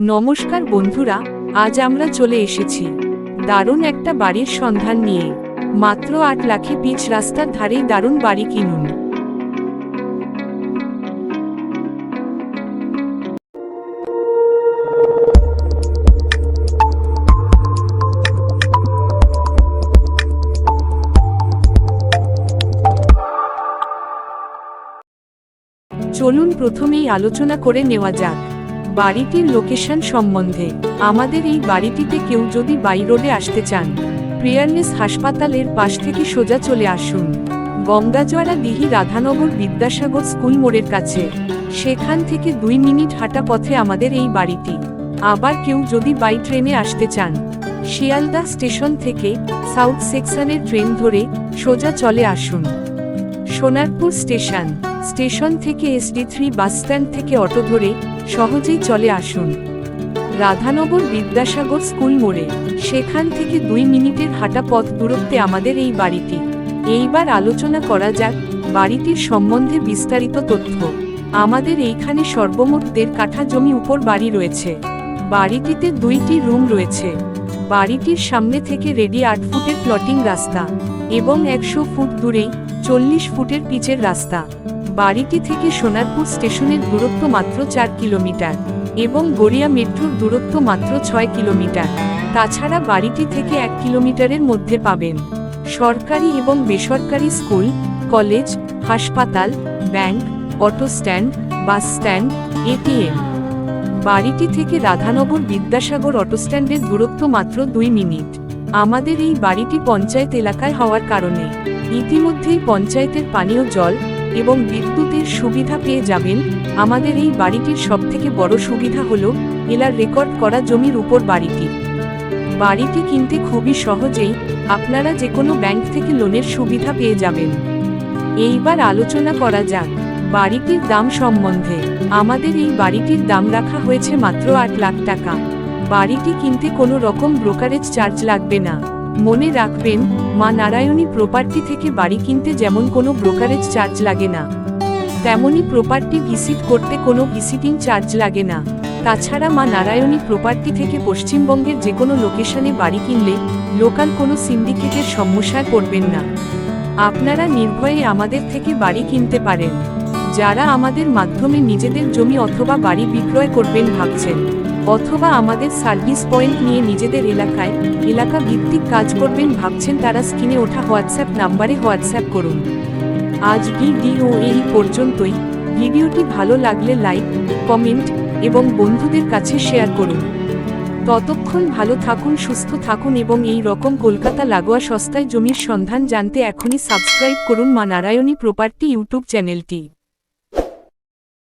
নমস্কার বন্ধুরা, আজ আমরা চলে এসেছি দারুণ একটা বাড়ির সন্ধান নিয়ে। মাত্র 8 লাখে পিচ রাস্তার ধারেই দারুণ বাড়ি কিনুন। চলুন প্রথমেই আলোচনা করে নেওয়া যাক বাড়িটির লোকেশন সম্বন্ধে। আমাদের এই বাড়িটিতে কেউ যদি বাই রোডে আসতে চান, প্রিয়ারনেস হাসপাতালের পাশ থেকে সোজা চলে আসুন গঙ্গাজোয়ারা দিঘি রাধানগর বিদ্যাসাগর স্কুল মোড়ের কাছে। সেখান থেকে 2 মিনিট হাঁটা পথে আমাদের এই বাড়িটি। আবার কেউ যদি বাই ট্রেনে আসতে চান, শিয়ালদা স্টেশন থেকে সাউথ সেকশনের ট্রেন ধরে সোজা চলে আসুন সোনারপুর স্টেশন থেকে SD3 বাস স্ট্যান্ড থেকে অটো ধরে সহজেই চলে আসুন রাধানগর বিদ্যাসাগর স্কুল মোড়ে। সেখান থেকে 2 মিনিটের হাঁটা পথ দূরত্বে আমাদের এই বাড়িটি। এইবার আলোচনা করা যাক বাড়িটির সম্বন্ধে বিস্তারিত তথ্য। আমাদের এইখানে সর্বমোট 1.5 কাঠা জমি উপর বাড়ি রয়েছে। বাড়িটিতে 2টি রুম রয়েছে। বাড়িটির সামনে থেকে রেডি 8 ফুটের প্লটিং রাস্তা এবং 100 ফুট দূরেই 40 ফুটের পিচের রাস্তা। বাড়িটি থেকে সোনারপুর স্টেশনের দূরত্ব মাত্র 4 কিলোমিটার এবং গড়িয়া মেট্রোর দূরত্ব মাত্র 6 কিলোমিটার। তাছাড়া বাড়িটি থেকে 1 কিলোমিটারের মধ্যে পাবেন সরকারি এবং বেসরকারি স্কুল, কলেজ, হাসপাতাল, bank, auto stand, bus stand, ATM। বাড়িটি থেকে রাধানগর বিদ্যাসাগর অটো স্ট্যান্ডের দূরত্ব মাত্র 2 মিনিট। আমাদের এই বাড়িটি পঞ্চায়েত এলাকায় হওয়ার কারণে ইতিমধ্যেই পঞ্চায়েতের পানীয় জল এবং বিদ্যুতের সুবিধা পেয়ে যাবেন। আমাদের এই বাড়িটির সবথেকে বড় সুবিধা হলো এলার রেকর্ড করা জমির উপর বাড়িটি। বাড়িটি কিনতে খুবই সহজেই আপনারা যে কোনো ব্যাংক থেকে লোনের সুবিধা পেয়ে যাবেন। এইবার আলোচনা করা যাক বাড়িটির দাম সম্বন্ধে। আমাদের এই বাড়িটির দাম রাখা হয়েছে মাত্র 8 লাখ টাকা। বাড়িটি কিনতে কোনো রকম ব্রোকারেজ চার্জ লাগবে না। মনে রাখবেন, মা নারায়ণী প্রপার্টি থেকে বাড়ি কিনতে যেমন কোনো ব্রোকারেজ চার্জ লাগে না, তেমনি প্রপার্টি ভিজিট করতে কোনো ভিজিটিং চার্জ লাগে না। তাছাড়া মা নারায়ণী প্রপার্টি থেকে পশ্চিমবঙ্গের যে কোনো লোকেশনে বাড়ি কিনলে লোকাল কোনো সিন্ডিকেটের সমস্যায় পড়বেন না। আপনারা নির্ভয়ে আমাদের থেকে বাড়ি কিনতে পারেন। যারা আমাদের মাধ্যমে নিজেদের জমি অথবা বাড়ি বিক্রয় করবেন ভাবছেন, অথবা আমাদের সার্ভিস পয়েন্ট নিয়ে নিজেদের এলাকা ভিত্তিক কাজ করবেন ভাবছেন, তারা স্ক্রিনে ওঠা হোয়াটসঅ্যাপ নাম্বারে হোয়াটসঅ্যাপ করুন। আজ ভিডিও এই পর্যন্তই। ভিডিওটি ভালো লাগলে লাইক, কমেন্ট এবং বন্ধুদের কাছে শেয়ার করুন। ততক্ষণ ভালো থাকুন, সুস্থ থাকুন এবং এই রকম কলকাতা লাগোয়া সস্তায় জমির সন্ধান জানতে এখনই সাবস্ক্রাইব করুন মা নারায়ণী প্রপার্টি ইউটিউব চ্যানেলটি।